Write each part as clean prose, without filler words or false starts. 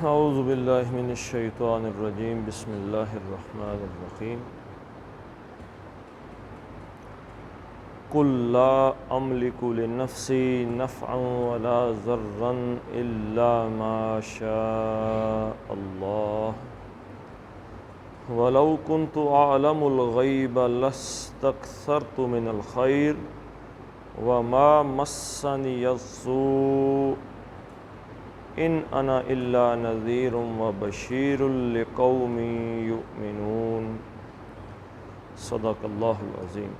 اعوذ باللہ من الشیطان الرجیم بسم اللہ الرحمن الرحیم قل لا املک لنفسی نفعا ولا ضرا الا ما شاء اللہ ولو كنت اعلم الغیب لاستکثرت من الخیر وما مسنی السوء ان انا الا نذیر وبشیر لقوم یؤمنون صدق اللہ العظیم۔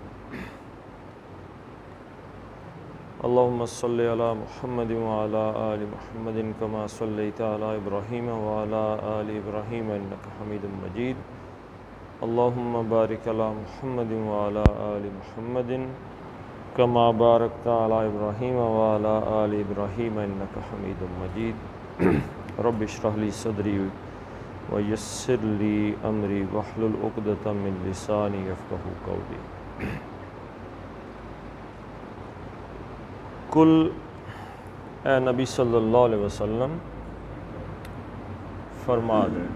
اللہم صلی علی محمد وعلی آل محمد کما صلیت علی ابراہیم وعلی آل ابراہیم انک حمید مجید۔ اللہم بارک علی محمد وعلی آل محمد کما بارکت علی ابراہیم وعلی آل ابراہیم انک حمید مجید۔ رب اشرح لی صدری ویسر لی امری واحلل عقدۃ من لسانی یفقہوا قولی۔ کل اے نبی صلی اللہ علیہ وسلم فرما دیں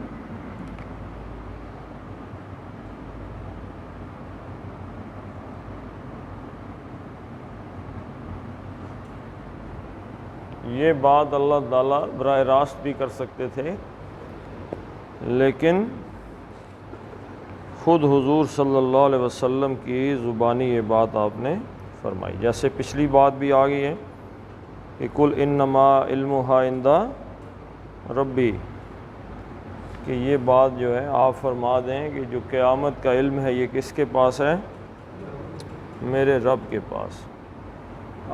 یہ بات اللہ تعالیٰ براہ راست بھی کر سکتے تھے، لیکن خود حضور صلی اللہ علیہ وسلم کی زبانی یہ بات آپ نے فرمائی۔ جیسے پچھلی بات بھی آ گئی ہے کہ قل انما علمھا عند ربی، کہ یہ بات جو ہے آپ فرما دیں کہ جو قیامت کا علم ہے یہ کس کے پاس ہے؟ میرے رب کے پاس۔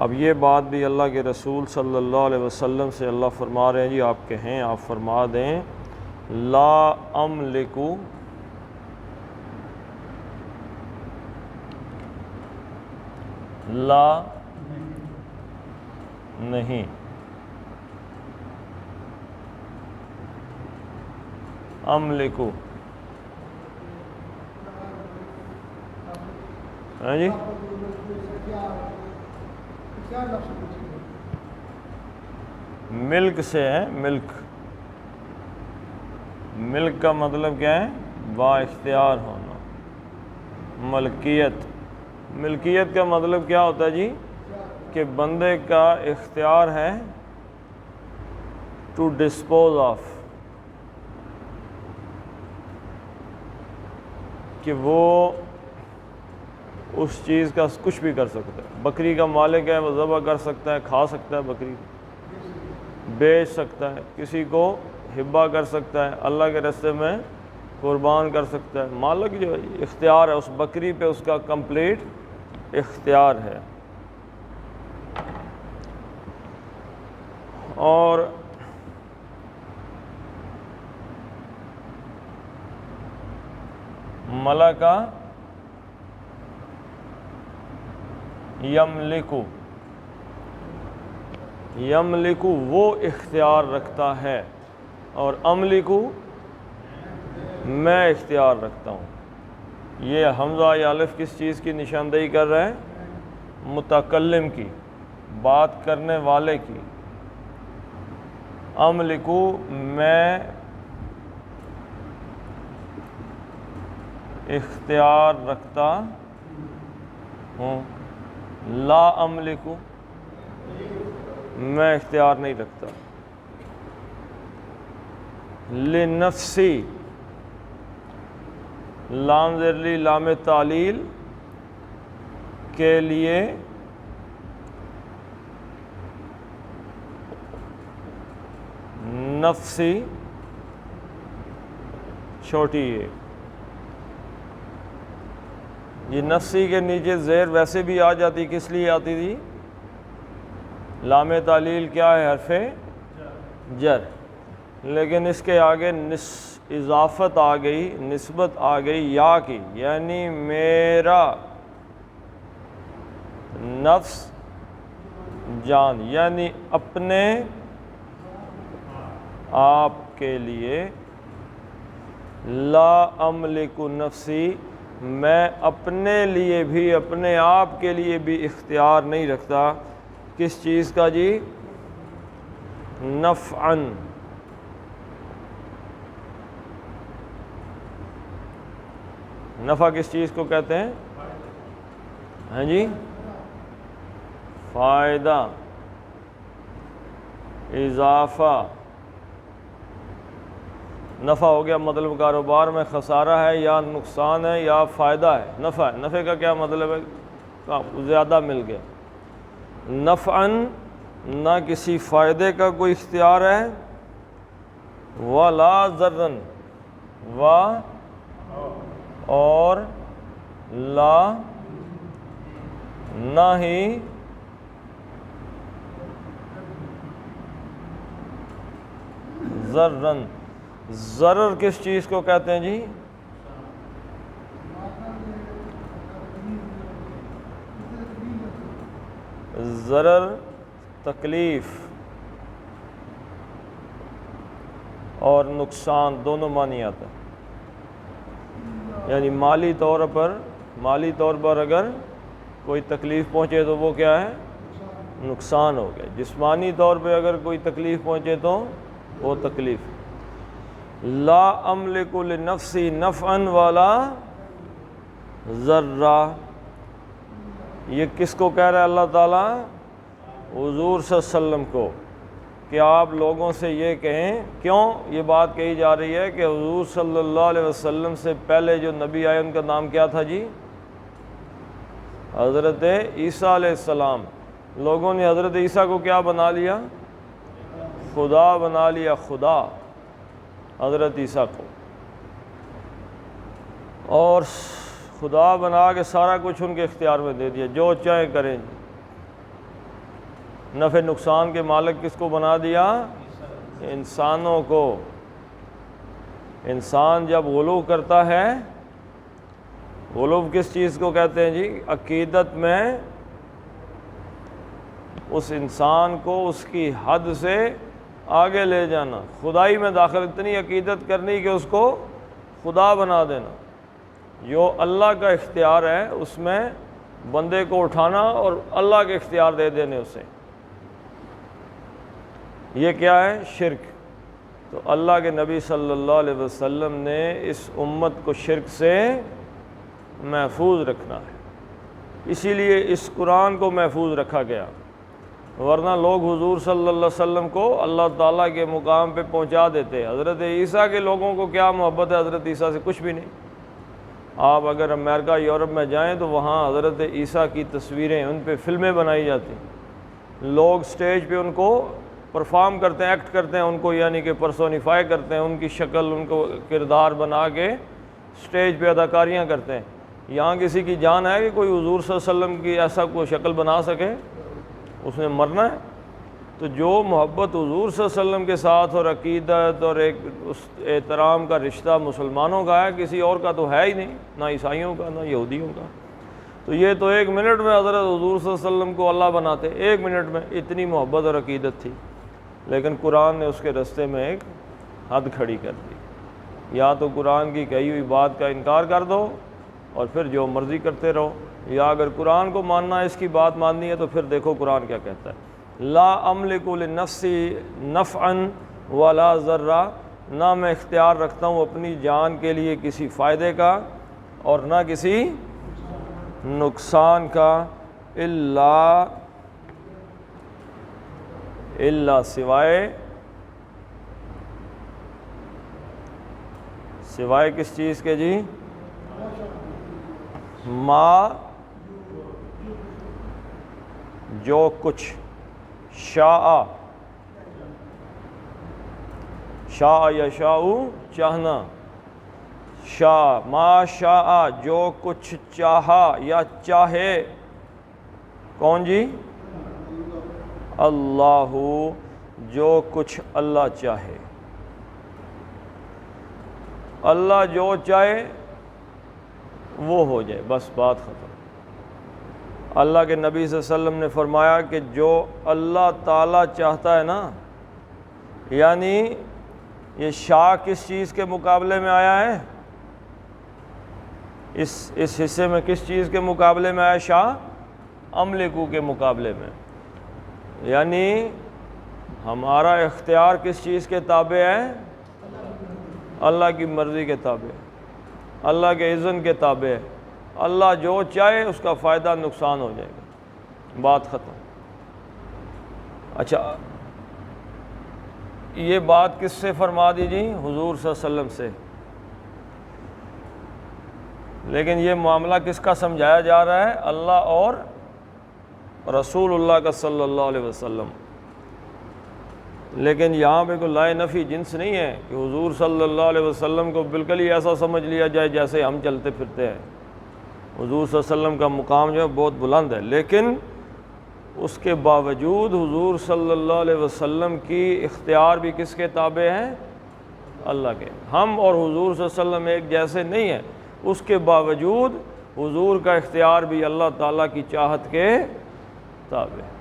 اب یہ بات بھی اللہ کے رسول صلی اللہ علیہ وسلم سے اللہ فرما رہے ہیں جی آپ کہیں، آپ فرما دیں لا املکو، لا نہیں، املکو ہاں جی ملک سے ہے، ملک، ملک کا مطلب کیا ہے؟ با اختیار ہونا، ملکیت۔ ملکیت کا مطلب کیا ہوتا ہے جی؟ کہ بندے کا اختیار ہے ٹو ڈسپوز آف، کہ وہ اس چیز کا کچھ بھی کر سکتا ہے۔ بکری کا مالک ہے، وہ ذبح کر سکتا ہے، کھا سکتا ہے، بکری بیچ سکتا ہے، کسی کو ہبہ کر سکتا ہے، اللہ کے راستے میں قربان کر سکتا ہے۔ مالک جو اختیار ہے اس بکری پہ، اس کا کمپلیٹ اختیار ہے۔ اور ملکہ یملکو، یملکو وہ اختیار رکھتا ہے، اور املکو میں اختیار رکھتا ہوں۔ یہ حمزہ یا الف کس چیز کی نشاندہی کر رہا ہے؟ متکلم کی، بات کرنے والے کی۔ املکو میں اختیار رکھتا ہوں، لا املکو میں اختیار نہیں رکھتا۔ لنفسی، لام زرلی لام تعلیل کے لیے، نفسی چھوٹی ہے، یہ نفسی کے نیچے زیر ویسے بھی آ جاتی، کس لیے آتی تھی؟ لام تعلیل کیا ہے؟ حرف جر، لیکن اس کے آگے اضافت آ گئی، نسبت آ گئی یا کی، یعنی میرا نفس جان، یعنی اپنے آپ کے لیے۔ لا املک نفسی، میں اپنے لیے بھی، اپنے آپ کے لیے بھی اختیار نہیں رکھتا، کس چیز کا جی؟ نفعاً، نفع کس چیز کو کہتے ہیں؟ ہاں جی، فائدہ، اضافہ۔ نفع ہو گیا مطلب کاروبار میں خسارہ ہے یا نقصان ہے یا فائدہ ہے، نفع ہے۔ نفع کا کیا مطلب ہے؟ زیادہ مل گیا۔ نفعاً، نہ کسی فائدے کا کوئی اختیار ہے، ولا ضرراً، اور لا، نہ ہی ضرراً۔ ضرر کس چیز کو کہتے ہیں جی؟ ضرر تکلیف اور نقصان دونوں معنی آتا ہے، یعنی مالی طور پر اگر کوئی تکلیف پہنچے تو وہ کیا ہے؟ نقصان ہو گیا۔ جسمانی طور پہ اگر کوئی تکلیف پہنچے تو وہ تکلیف۔ لا املک لنفسی نفعا ولا ضرا، یہ کس کو کہہ رہا ہے اللہ تعالیٰ؟ حضور صلی اللہ علیہ وسلم کو، کہ آپ لوگوں سے یہ کہیں۔ کیوں یہ بات کہی جا رہی ہے؟ کہ حضور صلی اللہ علیہ وسلم سے پہلے جو نبی آئے ان کا نام کیا تھا جی؟ حضرت عیسیٰ علیہ السلام۔ لوگوں نے حضرت عیسیٰ کو کیا بنا لیا؟ خدا بنا لیا، خدا، حضرت عیسیٰ کو، اور خدا بنا کے سارا کچھ ان کے اختیار میں دے دیا، جو چاہیں کریں۔ نفع نقصان کے مالک کس کو بنا دیا؟ انسانوں کو۔ انسان جب غلو کرتا ہے، غلو کس چیز کو کہتے ہیں جی؟ عقیدت میں اس انسان کو اس کی حد سے آگے لے جانا، خدائی میں داخل، اتنی عقیدت کرنی کہ اس کو خدا بنا دینا۔ جو اللہ کا اختیار ہے اس میں بندے کو اٹھانا اور اللہ کے اختیار دے دینے اسے، یہ کیا ہے؟ شرک۔ تو اللہ کے نبی صلی اللہ علیہ وسلم نے اس امت کو شرک سے محفوظ رکھنا ہے، اسی لیے اس قرآن کو محفوظ رکھا گیا، ورنہ لوگ حضور صلی اللہ علیہ وسلم کو اللہ تعالیٰ کے مقام پہ پہنچا دیتے۔ حضرت عیسیٰ کے لوگوں کو کیا محبت ہے حضرت عیسیٰ سے؟ کچھ بھی نہیں۔ آپ اگر امریکہ یورپ میں جائیں تو وہاں حضرت عیسیٰ کی تصویریں، ان پہ فلمیں بنائی جاتی ہیں، لوگ سٹیج پہ ان کو پرفارم کرتے ہیں، ایکٹ کرتے ہیں ان کو، یعنی کہ پرسونیفائی کرتے ہیں، ان کی شکل، ان کو کردار بنا کے سٹیج پہ اداکاریاں کرتے ہیں۔ یہاں کسی کی جان ہے کہ کوئی حضور صلی اللہ علیہ وسلم کی ایسا کوئی شکل بنا سکے؟ اس نے مرنا ہے۔ تو جو محبت حضور صلی اللہ علیہ وسلم کے ساتھ اور عقیدت اور ایک اس احترام کا رشتہ مسلمانوں کا ہے، کسی اور کا تو ہے ہی نہیں، نہ عیسائیوں کا نہ یہودیوں کا۔ تو یہ تو ایک منٹ میں حضرت حضور صلی اللہ علیہ وسلم کو اللہ بناتے، ایک منٹ میں، اتنی محبت اور عقیدت تھی۔ لیکن قرآن نے اس کے رستے میں ایک حد کھڑی کر دی، یا تو قرآن کی کہی ہوئی بات کا انکار کر دو اور پھر جو مرضی کرتے رہو، یا اگر قرآن کو ماننا ہے، اس کی بات ماننی ہے، تو پھر دیکھو قرآن کیا کہتا ہے۔ لا املک لنفسی نفعا ولا ضرا، نہ میں اختیار رکھتا ہوں اپنی جان کے لیے کسی فائدے کا اور نہ کسی نقصان کا، الا سوائے کس چیز کے جی؟ ما، جو کچھ، شاء یشاء، چاہنا، شاء، ما شاء، جو کچھ چاہا یا چاہے، کون جی؟ اللہ، جو کچھ اللہ چاہے، اللہ جو چاہے وہ ہو جائے، بس بات ختم۔ اللہ کے نبی صلی اللہ علیہ وسلم نے فرمایا کہ جو اللہ تعالیٰ چاہتا ہے نا، یعنی یہ شاء کس چیز کے مقابلے میں آیا ہے؟ اس حصے میں کس چیز کے مقابلے میں آیا؟ شاء املکو کے مقابلے میں، یعنی ہمارا اختیار کس چیز کے تابع ہے؟ اللہ کی مرضی کے تابع۔ اللہ کے اذن کے تابع ہے، اللہ جو چاہے اس کا فائدہ نقصان ہو جائے گا، بات ختم۔ اچھا یہ بات کس سے فرما دی جی؟ حضور صلی اللہ علیہ وسلم سے۔ لیکن یہ معاملہ کس کا سمجھایا جا رہا ہے؟ اللہ اور رسول اللہ کا صلی اللہ علیہ وسلم۔ لیکن یہاں پہ کوئی لائے نفی جنس نہیں ہے کہ حضور صلی اللہ علیہ وسلم کو بالکل ہی ایسا سمجھ لیا جائے جیسے ہم چلتے پھرتے ہیں۔ حضور صلی اللہ علیہ وسلم کا مقام جو ہے بہت بلند ہے، لیکن اس کے باوجود حضور صلی اللہ علیہ وسلم کی اختیار بھی کس کے تابع ہیں؟ اللہ کے۔ ہم اور حضور صلی اللہ علیہ وسلم ایک جیسے نہیں ہیں، اس کے باوجود حضور کا اختیار بھی اللہ تعالیٰ کی چاہت کے تابع ہے۔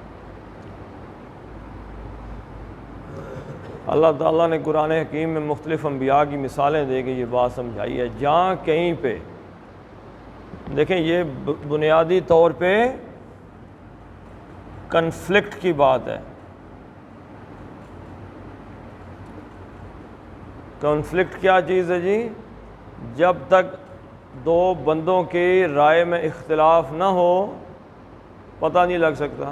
اللہ تعالیٰ نے قرآن حکیم میں مختلف انبیاء کی مثالیں دے کے یہ بات سمجھائی ہے۔ جہاں کہیں پہ دیکھیں یہ بنیادی طور پہ کنفلکٹ کی بات ہے۔ کنفلکٹ کیا چیز ہے جی؟ جب تک دو بندوں کی رائے میں اختلاف نہ ہو پتہ نہیں لگ سکتا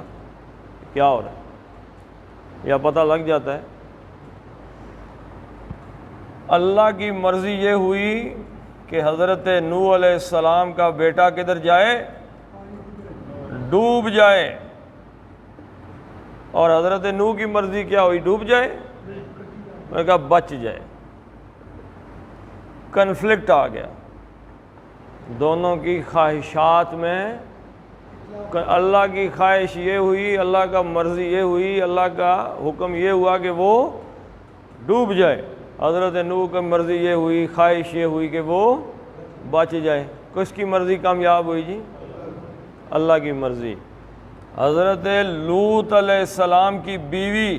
کیا ہو رہا ہے، یا پتہ لگ جاتا ہے۔ اللہ کی مرضی یہ ہوئی کہ حضرت نوح علیہ السلام کا بیٹا کدھر جائے؟ ڈوب جائے۔ اور حضرت نوح کی مرضی کیا ہوئی؟ ڈوب جائے؟ میں نے کہا بچ جائے۔ کنفلکٹ آ گیا دونوں کی خواہشات میں۔ اللہ کی خواہش یہ ہوئی، اللہ کا مرضی یہ ہوئی، اللہ کا حکم یہ ہوا کہ وہ ڈوب جائے۔ حضرت نوح کی مرضی یہ ہوئی، خواہش یہ ہوئی کہ وہ بچ جائے۔ کس کی مرضی کامیاب ہوئی جی؟ اللہ کی مرضی۔ حضرت لوط علیہ السلام کی بیوی،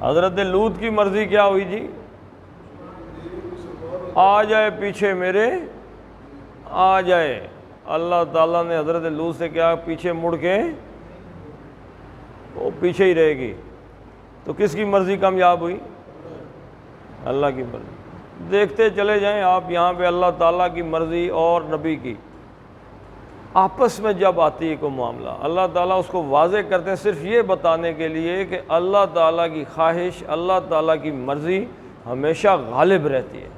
حضرت لوط کی مرضی کیا ہوئی جی؟ آ جائے پیچھے میرے، آ جائے۔ اللہ تعالیٰ نے حضرت لوط سے کیا پیچھے مڑ کے وہ پیچھے ہی رہے گی۔ تو کس کی مرضی کامیاب ہوئی؟ اللہ کی مرضی۔ دیکھتے چلے جائیں آپ یہاں پہ اللہ تعالیٰ کی مرضی اور نبی کی آپس میں جب آتی ہے کوئی معاملہ، اللہ تعالیٰ اس کو واضح کرتے ہیں صرف یہ بتانے کے لیے کہ اللہ تعالیٰ کی خواہش، اللہ تعالیٰ کی مرضی ہمیشہ غالب رہتی ہے،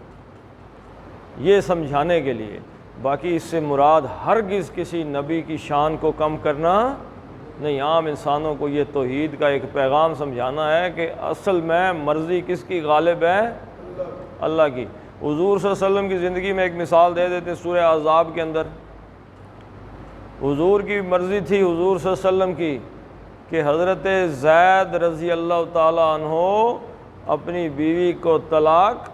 یہ سمجھانے کے لیے۔ باقی اس سے مراد ہرگز کسی نبی کی شان کو کم کرنا نہیں، عام انسانوں کو یہ توحید کا ایک پیغام سمجھانا ہے کہ اصل میں مرضی کس کی غالب ہے؟ اللہ کی۔ حضور صلی اللہ علیہ وسلم کی زندگی میں ایک مثال دے دیتے سورہ احزاب کے اندر۔ حضور کی مرضی تھی حضور صلی اللہ علیہ وسلم کی کہ حضرت زید رضی اللہ تعالیٰ عنہ اپنی بیوی کو طلاق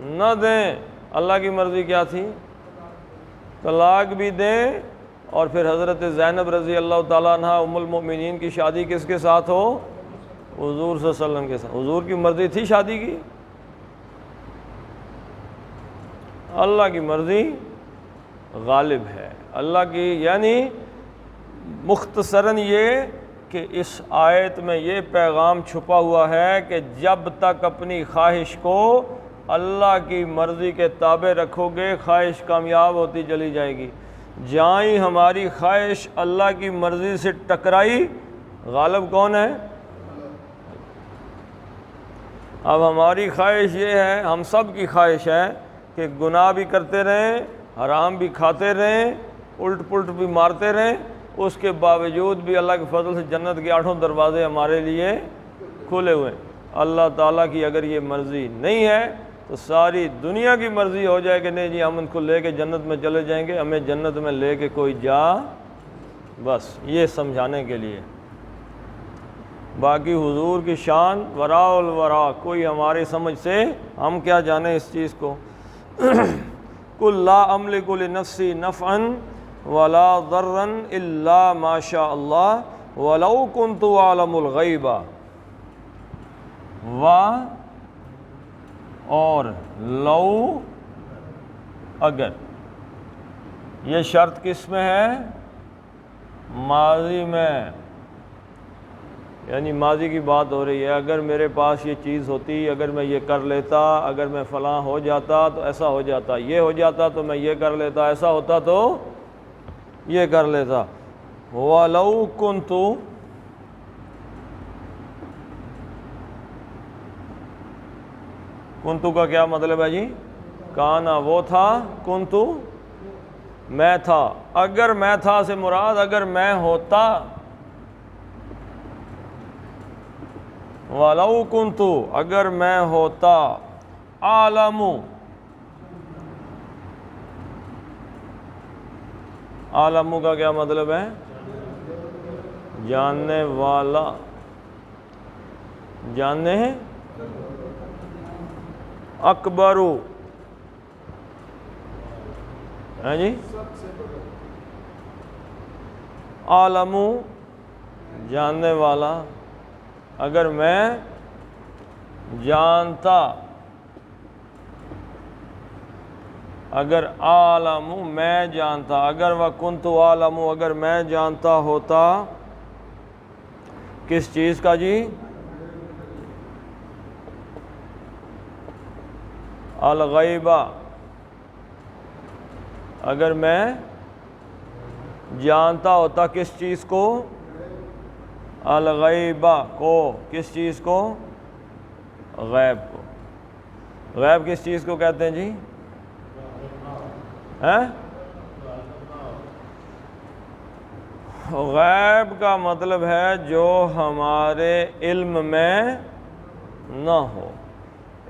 نہ دیں۔ اللہ کی مرضی کیا تھی؟ طلاق بھی دیں، اور پھر حضرت زینب رضی اللہ تعالیٰ عنہ ام المؤمنین کی شادی کس کے ساتھ ہو؟ حضور صلی اللہ علیہ وسلم کے ساتھ۔ حضور کی مرضی تھی شادی کی؟ اللہ کی مرضی غالب ہے اللہ کی۔ یعنی مختصراً یہ کہ اس آیت میں یہ پیغام چھپا ہوا ہے کہ جب تک اپنی خواہش کو اللہ کی مرضی کے تابع رکھو گے خواہش کامیاب ہوتی چلی جائے گی۔ جہاں ہی ہماری خواہش اللہ کی مرضی سے ٹکرائی، غالب کون ہے؟ اب ہماری خواہش یہ ہے، ہم سب کی خواہش ہے کہ گناہ بھی کرتے رہیں، حرام بھی کھاتے رہیں، الٹ پلٹ بھی مارتے رہیں، اس کے باوجود بھی اللہ کے فضل سے جنت کے 8 دروازے ہمارے لیے کھلے ہوئے ہیں۔ اللہ تعالیٰ کی اگر یہ مرضی نہیں ہے تو ساری دنیا کی مرضی ہو جائے کہ نہیں جی ہم ان کو لے کے جنت میں چلے جائیں گے، ہمیں جنت میں لے کے کوئی جا، بس یہ سمجھانے کے لیے۔ باقی حضور کی شان وراء الورا، کوئی ہماری سمجھ سے ہم کیا جانیں اس چیز کو۔ قل لا املک لنفسی نفعا ولا ضرا الا ما شاء اللہ ولو کنت اعلم الغیب، اور لو اگر، یہ شرط کس میں ہے؟ ماضی میں۔ یعنی ماضی کی بات ہو رہی ہے، اگر میرے پاس یہ چیز ہوتی، اگر میں یہ کر لیتا، اگر میں فلاں ہو جاتا تو ایسا ہو جاتا، یہ ہو جاتا تو میں یہ کر لیتا، ایسا ہوتا تو یہ کر لیتا۔ وَلَوْ كُنْتُ، کنتو کا کیا مطلب ہے جی؟ کانا وہ تھا، کنتو میں تھا، اگر میں تھا سے مراد اگر میں ہوتا، وَلَوْ كُنْتُ اگر میں ہوتا، عالم، عالم کا کیا مطلب ہے؟ جاننے والا، جاننے اکبرو ہے جی، عالم جاننے والا، اگر میں جانتا، اگر عالم میں جانتا، اگر وَكُنْتُ عالم اگر میں جانتا ہوتا، کس چیز کا جی؟ الغیبہ، اگر میں جانتا ہوتا کس چیز کو؟ الغیبہ کو، کس چیز کو؟ غیب کو۔ غیب کس چیز کو کہتے ہیں جی؟ غیب کا مطلب ہے جو ہمارے علم میں نہ ہو۔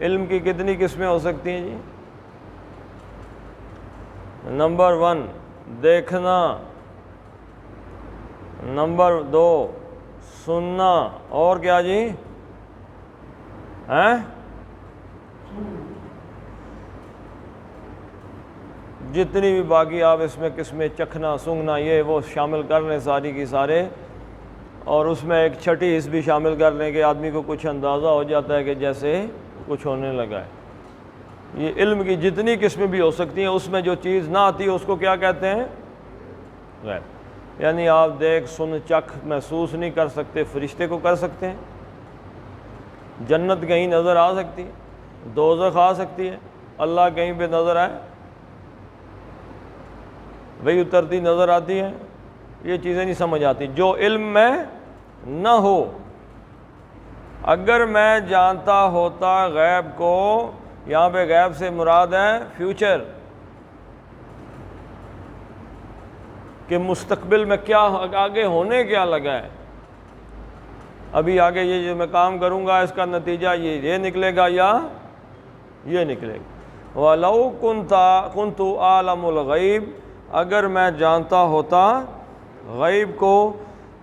علم کی کتنی قسمیں ہو سکتی ہیں جی؟ نمبر 1 دیکھنا، نمبر 2 سننا، اور کیا جی؟ جتنی بھی باقی آپ اس میں قسمیں، چکھنا، سونگھنا، یہ وہ شامل کر لیں ساری کی سارے، اور اس میں ایک چھٹی حص بھی شامل کر لیں کہ آدمی کو کچھ اندازہ ہو جاتا ہے کہ جیسے کچھ ہونے لگا ہے۔ یہ علم کی جتنی قسمیں بھی ہو سکتی ہیں، اس میں جو چیز نہ آتی ہے اس کو کیا کہتے ہیں؟ غیب۔ یعنی آپ دیکھ، سن، چکھ، محسوس نہیں کر سکتے، فرشتے کو کر سکتے ہیں، جنت کہیں نظر آ سکتی ہے، دوزخ آ سکتی ہے، اللہ کہیں پہ نظر آئے، وہی اترتی نظر آتی ہے، یہ چیزیں نہیں سمجھ آتی جو علم میں نہ ہو۔ اگر میں جانتا ہوتا غیب کو، یہاں پہ غیب سے مراد ہے فیوچر، کہ مستقبل میں کیا آگے ہونے کیا لگا ہے، ابھی آگے یہ جو میں کام کروں گا اس کا نتیجہ یہ نکلے گا یا یہ نکلے گا۔ وَلَوْ كُنْتُ عَالَمُ الْغَيْبِ اگر میں جانتا ہوتا غیب کو،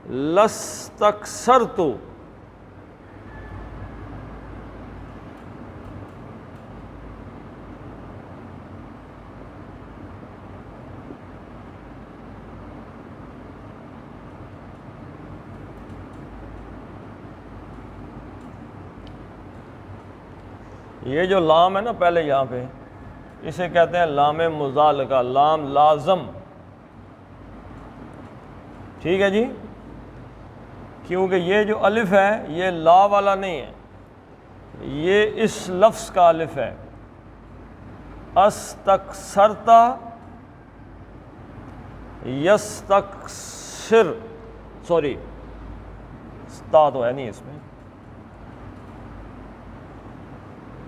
لَاسْتَكْثَرْتُ یہ جو لام ہے نا پہلے یہاں پہ، اسے کہتے ہیں لام مزالقہ، لام لازم، ٹھیک ہے جی، کیونکہ یہ جو الف ہے یہ لا والا نہیں ہے، یہ اس لفظ کا الف ہے۔ استکثرتا، یستکثر، سوری تا تو ہے نہیں اس میں،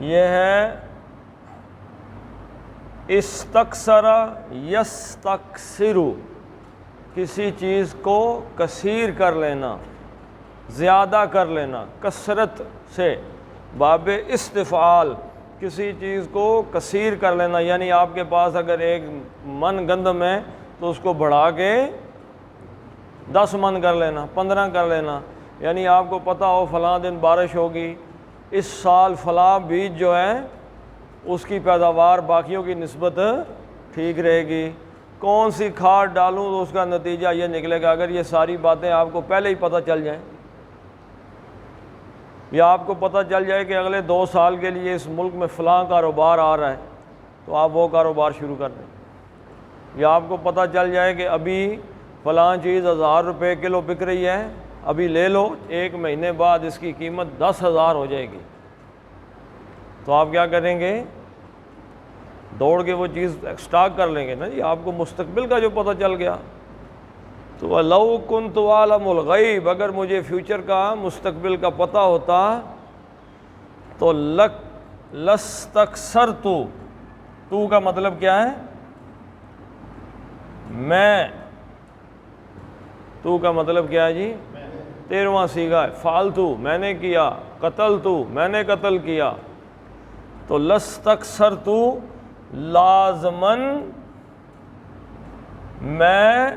یہ ہے استکثر یستکثر، کسی چیز کو کثیر کر لینا، زیادہ کر لینا، کثرت سے، باب استفعال، کسی چیز کو کثیر کر لینا، یعنی آپ کے پاس اگر 1 من گندم ہے تو اس کو بڑھا کے 10 من کر لینا، 15 کر لینا، یعنی آپ کو پتہ ہو فلاں دن بارش ہوگی، اس سال فلاں بیج جو ہے اس کی پیداوار باقیوں کی نسبت ٹھیک رہے گی، کون سی کھاد ڈالوں تو اس کا نتیجہ یہ نکلے گا۔ اگر یہ ساری باتیں آپ کو پہلے ہی پتہ چل جائیں، یا آپ کو پتہ چل جائے کہ اگلے 2 سال کے لیے اس ملک میں فلاں کاروبار آ رہا ہے تو آپ وہ کاروبار شروع کر دیں، یا آپ کو پتہ چل جائے کہ ابھی فلاں چیز 1000 روپے کلو بک رہی ہے ابھی لے لو، 1 مہینے بعد اس کی قیمت 10,000 ہو جائے گی، تو آپ کیا کریں گے؟ دوڑ کے وہ چیز اسٹاک کر لیں گے نا جی، آپ کو مستقبل کا جو پتہ چل گیا۔ تو لو کنت عالم الغیب، اگر مجھے فیوچر کا، مستقبل کا پتہ ہوتا تو لستکثرت، تو کا مطلب کیا ہے؟ میں، تو کا مطلب کیا ہے جی؟ 13واں صیغہ ہے، فعلتو میں نے کیا، قتلتو میں نے قتل کیا، تو لستکثرت لازماً میں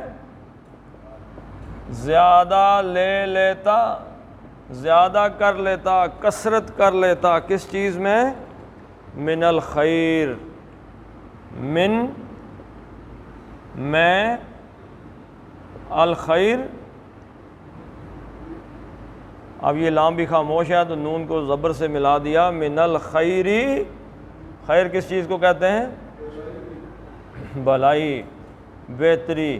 زیادہ لے لیتا، زیادہ کر لیتا، کثرت کر لیتا، کس چیز میں؟ من الخیر، من میں الخیر، اب یہ لام بھی خاموش ہے تو نون کو زبر سے ملا دیا، من الخیری، خیر کس چیز کو کہتے ہیں؟ بھلائی، بہتری،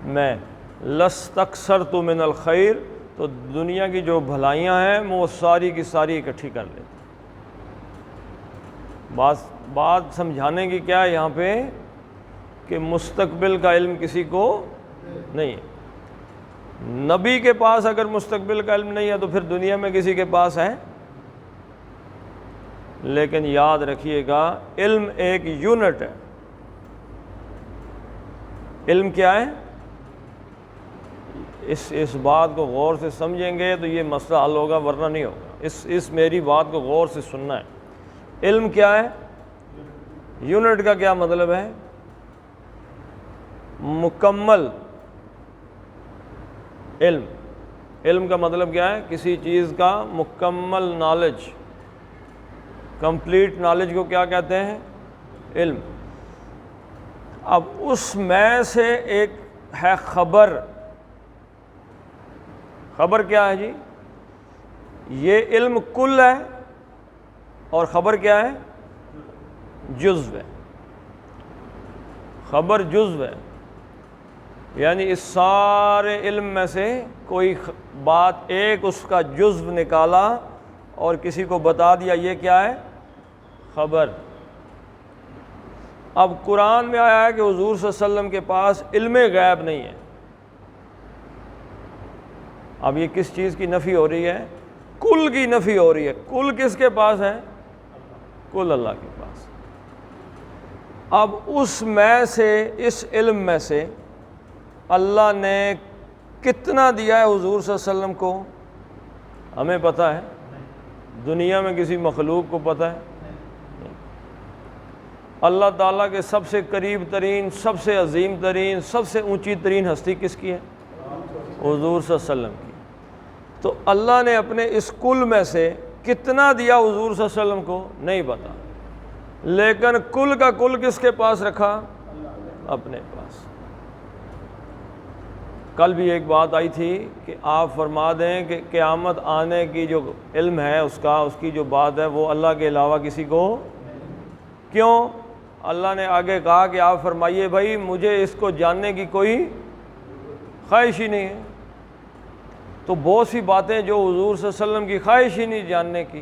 میں لستکثرت من الخیر، تو دنیا کی جو بھلائیاں ہیں وہ ساری کی ساری اکٹھی کر لیتے۔ بات سمجھانے کی کیا ہے یہاں پہ کہ مستقبل کا علم کسی کو نہیں ہے۔ نبی کے پاس اگر مستقبل کا علم نہیں ہے تو پھر دنیا میں کسی کے پاس ہے؟ لیکن یاد رکھیے گا علم ایک یونٹ ہے۔ علم کیا ہے؟ اس بات کو غور سے سمجھیں گے تو یہ مسئلہ حل ہوگا، ورنہ نہیں ہوگا۔ اس میری بات کو غور سے سننا ہے۔ علم کیا ہے؟ یونٹ کا کیا مطلب ہے؟ مکمل علم۔ علم کا مطلب کیا ہے؟ کسی چیز کا مکمل نالج، کمپلیٹ نالج کو کیا کہتے ہیں؟ علم۔ اب اس میں سے ایک ہے خبر۔ خبر کیا ہے جی؟ یہ علم کل ہے اور خبر کیا ہے؟ جزو ہے۔ خبر جزو ہے، یعنی اس سارے علم میں سے کوئی بات ایک اس کا جزو نکالا اور کسی کو بتا دیا، یہ کیا ہے؟ خبر۔ اب قرآن میں آیا ہے کہ حضور صلی اللہ علیہ وسلم کے پاس علم غیب نہیں ہے۔ اب یہ کس چیز کی نفی ہو رہی ہے؟ کل کی نفی ہو رہی ہے۔ کل کس کے پاس ہے؟ کل اللہ کے پاس۔ اب اس میں سے، اس علم میں سے اللہ نے کتنا دیا ہے حضور صلی اللہ علیہ وسلم کو؟ ہمیں پتہ ہے؟ دنیا میں کسی مخلوق کو پتہ ہے؟ اللہ تعالیٰ کے سب سے قریب ترین، سب سے عظیم ترین، سب سے اونچی ترین ہستی کس کی ہے؟ حضور صلی اللہ علیہ وسلم کی۔ تو اللہ نے اپنے اس کل میں سے کتنا دیا حضور صلی اللہ علیہ وسلم کو؟ نہیں پتا، لیکن کل کا کل کس کے پاس رکھا؟ اپنے پاس۔ کل بھی ایک بات آئی تھی کہ آپ فرما دیں کہ قیامت آنے کی جو علم ہے اس کی جو بات ہے وہ اللہ کے علاوہ کسی کو، کیوں؟ اللہ نے آگے کہا کہ آپ فرمائیے بھائی مجھے اس کو جاننے کی کوئی خواہش ہی نہیں ہے۔ تو بہت سی باتیں جو حضور صلی اللہ علیہ وسلم کی خواہش ہی نہیں جاننے کی،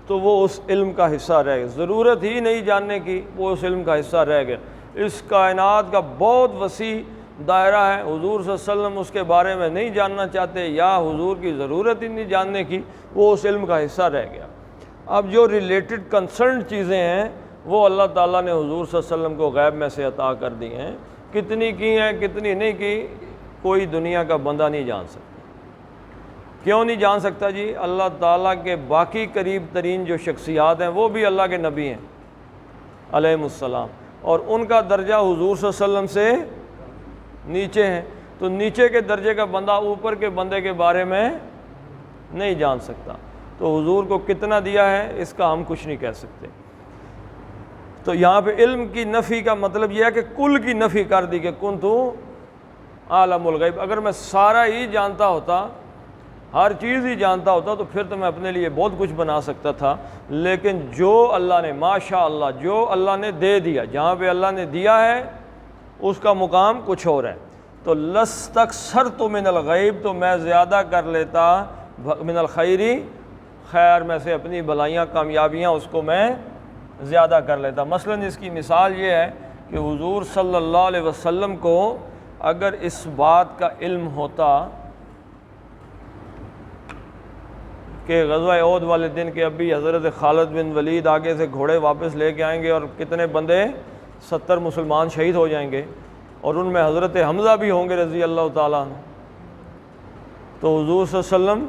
تو وہ اس علم کا حصہ رہ گیا۔ ضرورت ہی نہیں جاننے کی، وہ اس علم کا حصہ رہ گیا۔ اس کائنات کا بہت وسیع دائرہ ہے، حضور صلی اللہ علیہ وسلم اس کے بارے میں نہیں جاننا چاہتے یا حضور کی ضرورت ہی نہیں جاننے کی، وہ اس علم کا حصہ رہ گیا۔ اب جو ریلیٹڈ کنسرنڈ چیزیں ہیں وہ اللہ تعالیٰ نے حضور صلی اللہ علیہ وسلم کو غیب میں سے عطا کر دی ہیں۔ کتنی کی ہیں، کتنی نہیں کی، کوئی دنیا کا بندہ نہیں جان سکتا۔ کیوں نہیں جان سکتا جی؟ اللہ تعالیٰ کے باقی قریب ترین جو شخصیات ہیں وہ بھی اللہ کے نبی ہیں علیہ السلام، اور ان کا درجہ حضور صلی اللہ علیہ وسلم سے نیچے ہیں۔ تو نیچے کے درجے کا بندہ اوپر کے بندے کے بارے میں نہیں جان سکتا۔ تو حضور کو کتنا دیا ہے اس کا ہم کچھ نہیں کہہ سکتے۔ تو یہاں پہ علم کی نفی کا مطلب یہ ہے کہ کل کی نفی کر دی کہ کنتُ عالم الغیب۔ اگر میں سارا ہی جانتا ہوتا، ہر چیز ہی جانتا ہوتا تو پھر تو میں اپنے لیے بہت کچھ بنا سکتا تھا، لیکن جو اللہ نے، ماشاء اللہ، جو اللہ نے دے دیا، جہاں پہ اللہ نے دیا ہے اس کا مقام کچھ اور ہے۔ تو لستکثرت من الغیب، تو میں زیادہ کر لیتا من الخیری، خیر میں سے اپنی بھلائیاں کامیابیاں اس کو میں زیادہ کر لیتا۔ مثلا اس کی مثال یہ ہے کہ حضور صلی اللہ علیہ وسلم کو اگر اس بات کا علم ہوتا کہ غزوہ احد والے دن کے ابھی حضرت خالد بن ولید آگے سے گھوڑے واپس لے کے آئیں گے اور کتنے بندے 70 مسلمان شہید ہو جائیں گے اور ان میں حضرت حمزہ بھی ہوں گے رضی اللہ تعالیٰ عنہ، تو حضور صلی اللہ علیہ وسلم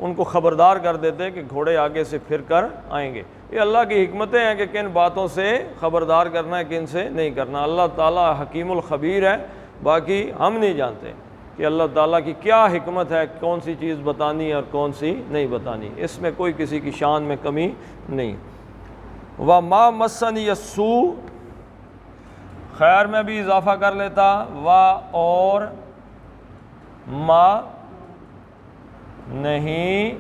ان کو خبردار کر دیتے کہ گھوڑے آگے سے پھر کر آئیں گے۔ یہ اللہ کی حکمتیں ہیں کہ کن باتوں سے خبردار کرنا ہے، کن سے نہیں کرنا۔ اللہ تعالیٰ حکیم الخبیر ہے، باقی ہم نہیں جانتے کہ اللہ تعالیٰ کی کیا حکمت ہے، کون سی چیز بتانی اور کون سی نہیں بتانی، اس میں کوئی کسی کی شان میں کمی نہیں۔ وَمَا مَسَّنِيَ السُّوءُ، خیر میں بھی اضافہ کر لیتا، اور ما نہیں،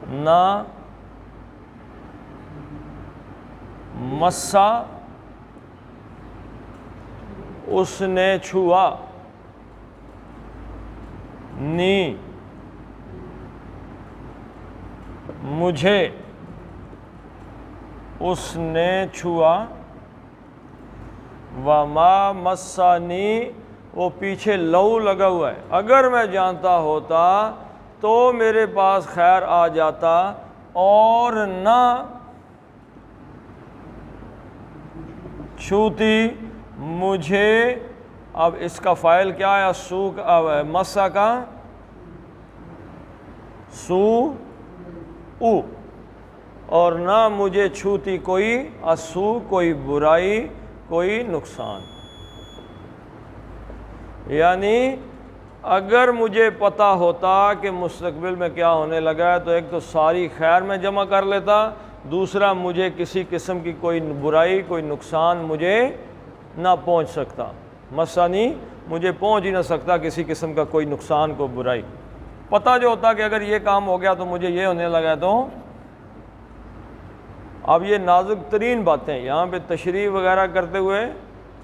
نہ، مسا اس نے چھوا، نی مجھے اس نے چھوا، وما مسانی وہ پیچھے لو لگا ہوا ہے، اگر میں جانتا ہوتا تو میرے پاس خیر آ جاتا، اور نہ چھوتی مجھے۔ اب اس کا فاعل کیا ہے؟ سو کا، مسا کا سو او، اور نہ مجھے چھوتی کوئی اسو، کوئی برائی، کوئی نقصان۔ یعنی اگر مجھے پتہ ہوتا کہ مستقبل میں کیا ہونے لگا ہے تو ایک تو ساری خیر میں جمع کر لیتا، دوسرا مجھے کسی قسم کی کوئی برائی، کوئی نقصان مجھے نہ پہنچ سکتا، مسانی مجھے پہنچ ہی نہ سکتا کسی قسم کا کوئی نقصان، کو برائی۔ پتہ جو ہوتا کہ اگر یہ کام ہو گیا تو مجھے یہ ہونے لگا، تو اب یہ نازک ترین باتیں یہاں پہ تشریح وغیرہ کرتے ہوئے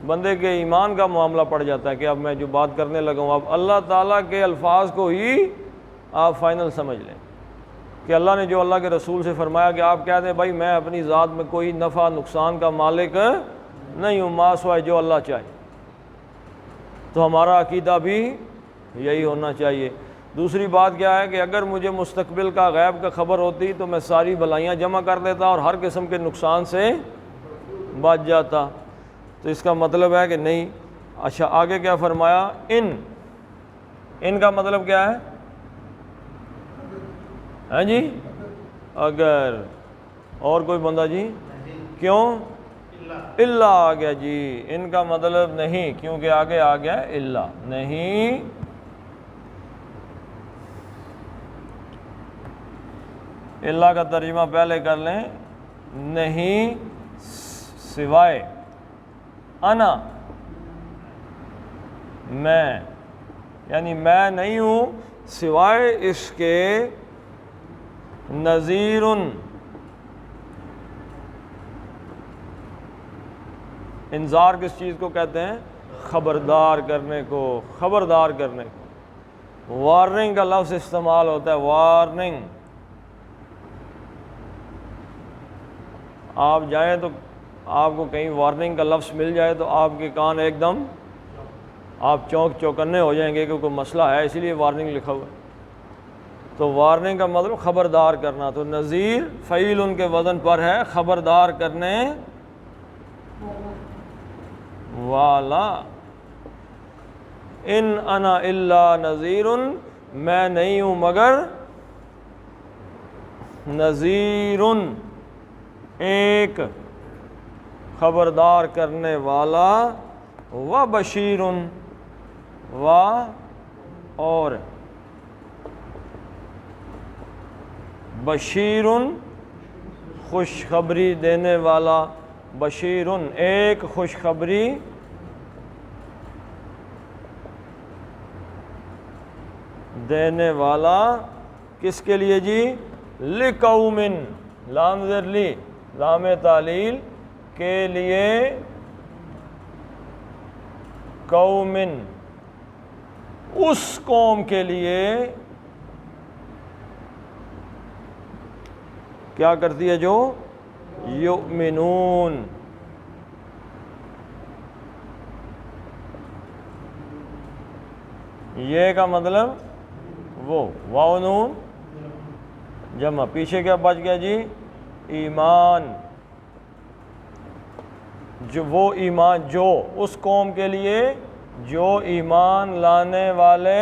بندے کے ایمان کا معاملہ پڑ جاتا ہے کہ اب میں جو بات کرنے لگا ہوں، اب اللہ تعالیٰ کے الفاظ کو ہی آپ فائنل سمجھ لیں کہ اللہ نے جو اللہ کے رسول سے فرمایا کہ آپ کہتے ہیں بھائی میں اپنی ذات میں کوئی نفع نقصان کا مالک نہیں ہوں، ما سوائے جو اللہ چاہے، تو ہمارا عقیدہ بھی یہی ہونا چاہیے۔ دوسری بات کیا ہے کہ اگر مجھے مستقبل کا غیب کا خبر ہوتی تو میں ساری بھلائیاں جمع کر دیتا اور ہر قسم کے نقصان سے بچ جاتا، تو اس کا مطلب ہے کہ نہیں۔ اچھا آگے کیا فرمایا؟ ان کا مطلب کیا ہے؟ ہاں جی، اگر، اور کوئی بندہ جی؟ کیوں؟ اللہ آ گیا جی، ان کا مطلب نہیں، کیونکہ آگے آ گیا اللہ نہیں۔ اللہ کا ترجمہ پہلے کر لیں، نہیں سوائے، انا میں، یعنی میں نہیں ہوں سوائے اس کے، نذیر، انذار کس چیز کو کہتے ہیں؟ خبردار کرنے کو، خبردار کرنے کو۔ وارننگ کا لفظ استعمال ہوتا ہے، وارننگ۔ آپ جائیں تو آپ کو کہیں وارننگ کا لفظ مل جائے تو آپ کے کان ایک دم آپ چوکنے ہو جائیں گے کہ کوئی مسئلہ ہے، اسی لیے وارننگ لکھا ہوا ہے۔ تو وارننگ کا مطلب خبردار کرنا، تو نذیر فعیل ان کے وزن پر ہے، خبردار کرنے والا۔ ان انا الا نذیر، میں نہیں ہوں مگر نذیر، ایک خبردار کرنے والا، و بشیر، و اور بشیر خوشخبری دینے والا، بشیر ایک خوشخبری دینے والا، کس کے لیے جی؟ لقوم، لام زر لی، لام تعلیل کے لیے، قوم اس قوم کے لیے کیا کرتی ہے جو یؤمنون، یہ کا مطلب وہ واو نون جمع، پیچھے کیا بچ گیا جی؟ ایمان، جو وہ ایمان، جو اس قوم کے لیے جو ایمان لانے والے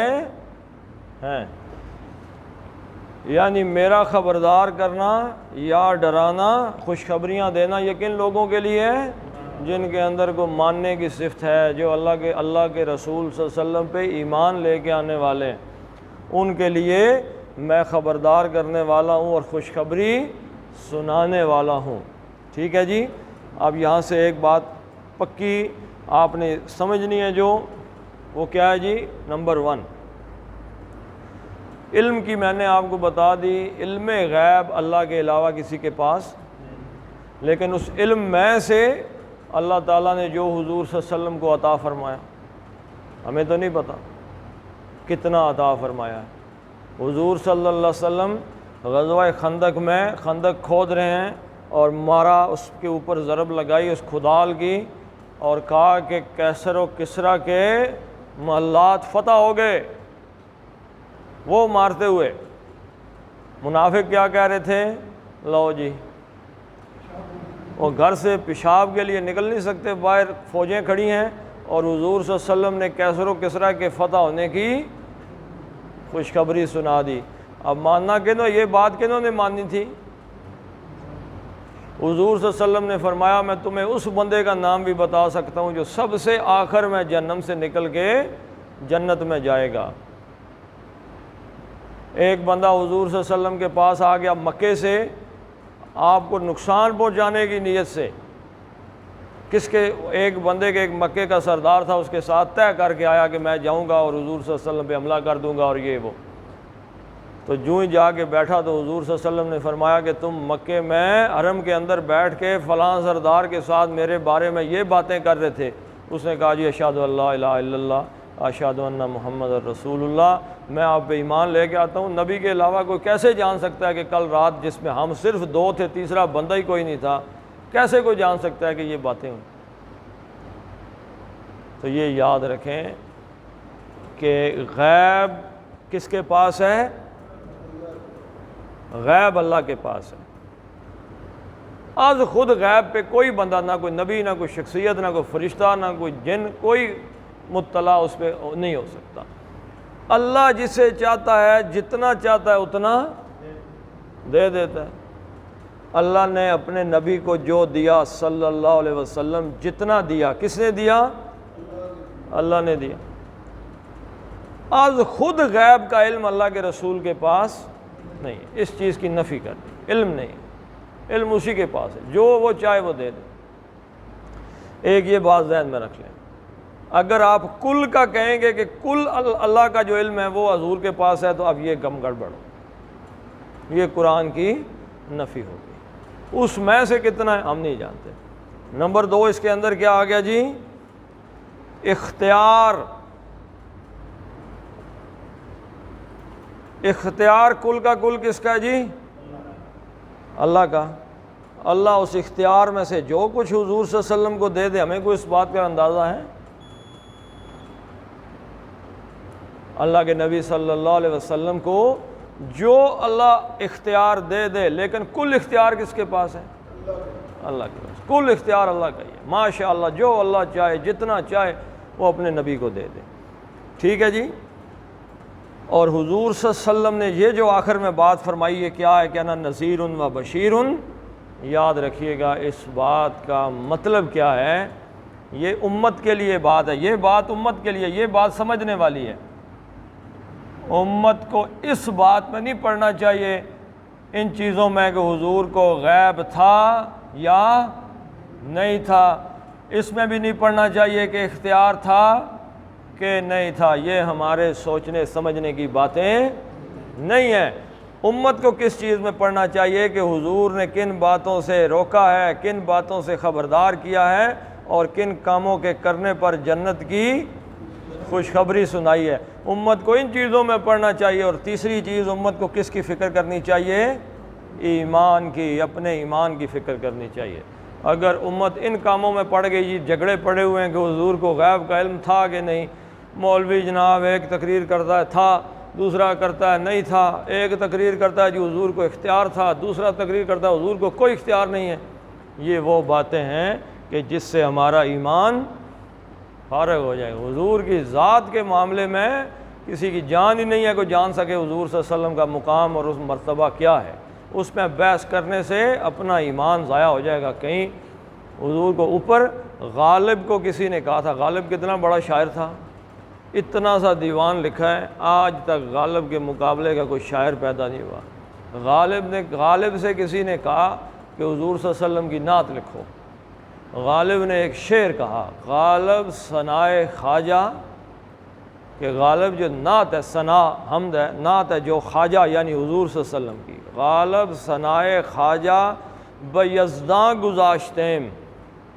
ہیں، یعنی میرا خبردار کرنا یا ڈرانا، خوشخبریاں دینا یہ کن لوگوں کے لیے ہے؟ جن کے اندر کو ماننے کی صفت ہے، جو اللہ کے رسول صلی اللہ علیہ وسلم پہ ایمان لے کے آنے والے ہیں، ان کے لیے میں خبردار کرنے والا ہوں اور خوشخبری سنانے والا ہوں۔ ٹھیک ہے جی، اب یہاں سے ایک بات پکی آپ نے سمجھنی ہے، جو وہ کیا ہے جی؟ نمبر 1، علم کی میں نے آپ کو بتا دی، علم غیب اللہ کے علاوہ کسی کے پاس، لیکن اس علم میں سے اللہ تعالیٰ نے جو حضور صلی اللہ علیہ وسلم کو عطا فرمایا، ہمیں تو نہیں پتہ کتنا عطا فرمایا ہے۔ حضور صلی اللہ علیہ وسلم غزوہ خندق میں خندق کھود رہے ہیں اور مارا، اس کے اوپر ضرب لگائی اس کھدال کی، اور کہا کہ کیسر و کسریٰ کے محلات فتح ہو گئے، وہ مارتے ہوئے۔ منافق کیا کہہ رہے تھے؟ لو جی، وہ گھر سے پیشاب کے لیے نکل نہیں سکتے، باہر فوجیں کھڑی ہیں، اور حضور صلی اللہ علیہ وسلم نے کیسر و کسریٰ کے فتح ہونے کی خوشخبری سنا دی۔ اب ماننا کنوں، یہ بات کنوں نے مانی تھی؟ حضور صلی اللہ علیہ وسلم نے فرمایا میں تمہیں اس بندے کا نام بھی بتا سکتا ہوں جو سب سے آخر میں جہنم سے نکل کے جنت میں جائے گا۔ ایک بندہ حضور صلی اللہ علیہ وسلم کے پاس آ گیا مکے سے، آپ کو نقصان پہنچانے کی نیت سے، کس کے؟ ایک بندے کے، ایک مکے کا سردار تھا، اس کے ساتھ طے کر کے آیا کہ میں جاؤں گا اور حضور صلی اللہ علیہ وسلم پہ حملہ کر دوں گا اور یہ وہ۔ تو جو ہی جا کے بیٹھا تو حضور صلی اللہ علیہ وسلم نے فرمایا کہ تم مکے میں حرم کے اندر بیٹھ کے فلاں سردار کے ساتھ میرے بارے میں یہ باتیں کر رہے تھے۔ اس نے کہا جی اشہد ان لا الہ الا اللہ اشہد ان محمد رسول اللہ، میں آپ پہ ایمان لے کے آتا ہوں۔ نبی کے علاوہ کوئی کیسے جان سکتا ہے کہ کل رات جس میں ہم صرف 2 تھے، تیسرا بندہ ہی کوئی نہیں تھا، کیسے کوئی جان سکتا ہے کہ یہ باتیں ہوں؟ تو یہ یاد رکھیں کہ غیب کس کے پاس ہے؟ غیب اللہ کے پاس ہے۔ آج خود غیب پہ کوئی بندہ، نہ کوئی نبی، نہ کوئی شخصیت، نہ کوئی فرشتہ، نہ کوئی جن، کوئی مطلع اس پہ نہیں ہو سکتا۔ اللہ جسے چاہتا ہے، جتنا چاہتا ہے اتنا دے دیتا ہے۔ اللہ نے اپنے نبی کو جو دیا صلی اللہ علیہ وسلم، جتنا دیا، کس نے دیا؟ اللہ نے دیا۔ آج خود غیب کا علم اللہ کے رسول کے پاس نہیں، اس چیز کی نفی کر دی، علم نہیں، علم اسی کے پاس ہے، جو وہ چاہے وہ دے دے۔ ایک یہ بات ذہن میں رکھ لیں، اگر آپ کل کا کہیں گے کہ کل اللہ کا جو علم ہے وہ حضور کے پاس ہے، تو اب یہ کم گڑبڑ ہو، یہ قرآن کی نفی ہوگی۔ اس میں سے کتنا ہے ہم نہیں جانتے۔ نمبر 2 اس کے اندر کیا آ گیا جی؟ اختیار۔ اختیار کل کا کل کس کا ہے جی؟ اللہ کا۔ اللہ اس اختیار میں سے جو کچھ حضور صلی اللہ علیہ وسلم کو دے دے، ہمیں کوئی اس بات کا اندازہ ہے؟ اللہ کے نبی صلی اللہ علیہ وسلم کو جو اللہ اختیار دے دے، لیکن کل اختیار کس کے پاس ہے؟ اللہ کے پاس۔ کل اختیار اللہ کا ہی ہے، ماشاء اللہ، جو اللہ چاہے، جتنا چاہے وہ اپنے نبی کو دے دے۔ ٹھیک ہے جی۔ اور حضور صلی اللہ علیہ وسلم نے یہ جو آخر میں بات فرمائی ہے کیا ہے؟ کیا نا نذیر و بشیر، یاد رکھیے گا اس بات کا مطلب کیا ہے۔ یہ امت کے لیے بات ہے، یہ بات امت کے لیے، یہ بات سمجھنے والی ہے۔ امت کو اس بات میں نہیں پڑھنا چاہیے ان چیزوں میں کہ حضور کو غیب تھا یا نہیں تھا، اس میں بھی نہیں پڑھنا چاہیے کہ اختیار تھا کہ نہیں تھا۔ یہ ہمارے سوچنے سمجھنے کی باتیں نہیں ہیں۔ امت کو کس چیز میں پڑھنا چاہیے کہ حضور نے کن باتوں سے روکا ہے، کن باتوں سے خبردار کیا ہے، اور کن کاموں کے کرنے پر جنت کی خوشخبری سنائی ہے۔ امت کو ان چیزوں میں پڑھنا چاہیے۔ اور تیسری چیز امت کو کس کی فکر کرنی چاہیے؟ ایمان کی، اپنے ایمان کی فکر کرنی چاہیے۔ اگر امت ان کاموں میں پڑ گئی، جھگڑے پڑے ہوئے ہیں کہ حضور کو غیب کا علم تھا کہ نہیں، مولوی جناب ایک تقریر کرتا ہے تھا، دوسرا کرتا ہے نہیں تھا، ایک تقریر کرتا ہے جی حضور کو اختیار تھا، دوسرا تقریر کرتا ہے حضور کو کوئی اختیار نہیں ہے، یہ وہ باتیں ہیں کہ جس سے ہمارا ایمان فارغ ہو جائے۔ حضور کی ذات کے معاملے میں کسی کی جان ہی نہیں ہے کوئی جان سکے حضور صلی اللہ علیہ وسلم کا مقام اور اس مرتبہ کیا ہے۔ اس میں بحث کرنے سے اپنا ایمان ضائع ہو جائے گا۔ کہیں حضور کو اوپر غالب کو کسی نے کہا تھا، غالب کتنا بڑا شاعر تھا، اتنا سا دیوان لکھا ہے، آج تک غالب کے مقابلے کا کوئی شاعر پیدا نہیں ہوا۔ غالب سے کسی نے کہا کہ حضور صلی اللہ علیہ وسلم کی نعت لکھو، غالب نے ایک شعر کہا، غالب ثنائے خواجہ، کہ غالب جو نعت ہے، ثنا حمد ہے، نعت ہے جو خواجہ یعنی حضور صلی اللہ علیہ وسلم کی، غالب ثنائے خواجہ بیزداں گذاشتیم،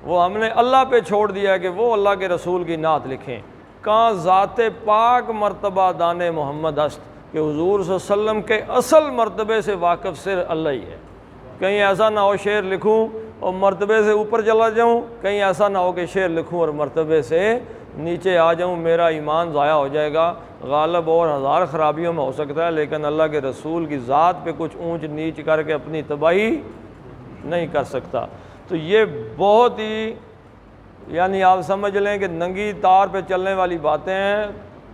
وہ ہم نے اللہ پہ چھوڑ دیا ہے کہ وہ اللہ کے رسول کی نعت لکھیں۔ کہاں ذات پاک مرتبہ دان محمد است، کہ حضور صلی اللہ علیہ وسلم کے اصل مرتبے سے واقف صرف اللہ ہی ہے۔ کہیں ایسا نہ ہو شعر لکھوں اور مرتبے سے اوپر چلا جاؤں، کہیں ایسا نہ ہو کہ شعر لکھوں اور مرتبے سے نیچے آ جاؤں، میرا ایمان ضائع ہو جائے گا۔ غالب اور ہزار خرابیوں میں ہو سکتا ہے، لیکن اللہ کے رسول کی ذات پہ کچھ اونچ نیچ کر کے اپنی تباہی نہیں کر سکتا۔ تو یہ بہت ہی یعنی آپ سمجھ لیں کہ ننگی تار پہ چلنے والی باتیں ہیں،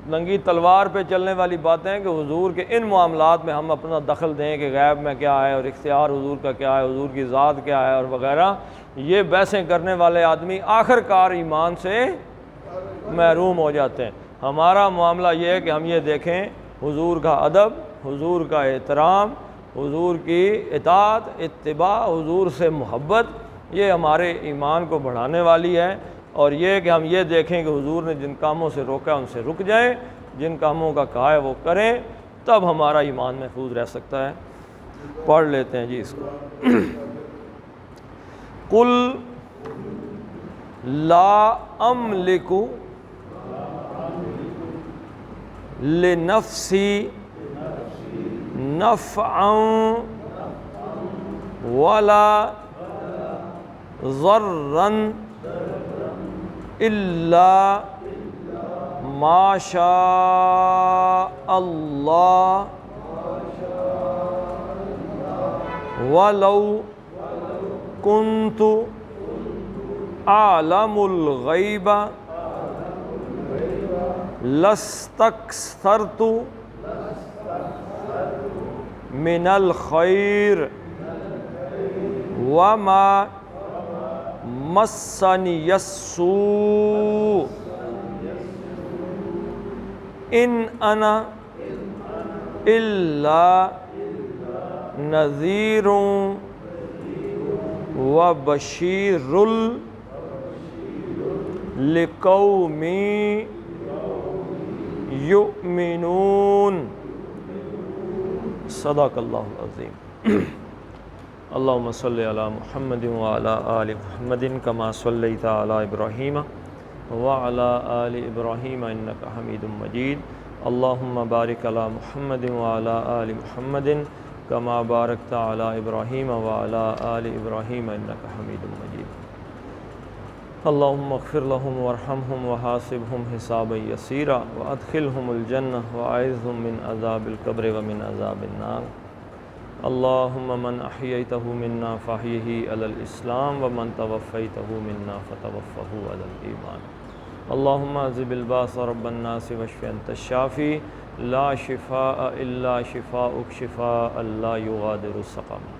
ننگی تلوار پہ چلنے والی باتیں ہیں کہ حضور کے ان معاملات میں ہم اپنا دخل دیں کہ غیب میں کیا ہے اور اختیار حضور کا کیا ہے، حضور کی ذات کیا ہے اور وغیرہ۔ یہ بحثیں کرنے والے آدمی آخر کار ایمان سے محروم ہو جاتے ہیں۔ ہمارا معاملہ یہ ہے کہ ہم یہ دیکھیں حضور کا ادب، حضور کا احترام، حضور کی اطاعت، اتباع، حضور سے محبت، یہ ہمارے ایمان کو بڑھانے والی ہے۔ اور یہ کہ ہم یہ دیکھیں کہ حضور نے جن کاموں سے روکا ان سے رک جائیں، جن کاموں کا کہا ہے وہ کریں، تب ہمارا ایمان محفوظ رہ سکتا ہے۔ پڑھ لیتے ہیں جی اس کو۔ قل لا املک لنفسی نفعا ولا ضرا الا ما شاء اللہ ولو کنت اعلم الغیب لاستکثرت من الخیر وما مسنی السوء ان انا الا نذیر وبشیر لقوم یؤمنون۔ صدق اللہ العظیم۔ اللہم صلی علی محمد وعلی آل محمد کما صلیت علی ابراہیم وعلی آل ابراہیم انک حمید مجید۔ اللہم بارک علی محمد وعلی آل محمد کما بارکت علی ابراہیم وعلی آل ابراہیم انک حمید مجید۔ اللہم اغفر لهم وارحمهم وحاسبهم حسابا یسیرا وادخلهم الجنہ واعذهم من عذاب القبر ومن عذاب النار۔ اللہم من احییتہ منا فاحیہ علی الاسلام ومن توفیتہ منا فتوفہ علی الایمان۔ اللہم اذہب الباس رب الناس واشف انت الشافی لا شفاء الا شفاؤک شفاء لا یغادر سقما۔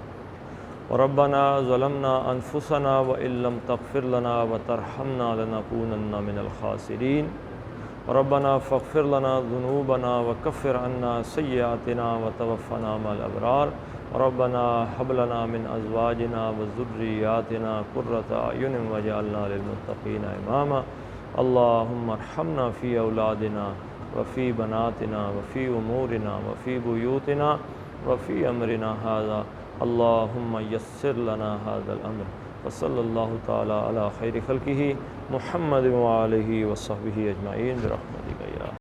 ربنا ظلمنا انفسنا وان لم تغفر لنا وترحمنا لنکونن من الخاسرین۔ ربنا فاغفر لنا ذنوبنا وکفر عنا سیئاتنا وتوفنا مع الابرار۔ ربنا هب لنا من ازواجنا وذریاتنا قرۃ اعین واجعلنا للمتقین اماما۔ اللہم ارحمنا فی اولادنا وفی بناتنا وفی امورنا وفی بیوتنا وفی امرنا ھذا۔ اللہم یسر لنا ھذا الامر وصلی اللہ تعالی علی خیر خلقہ محمد وآلہ وصحبہ اجمعین برحمتک یا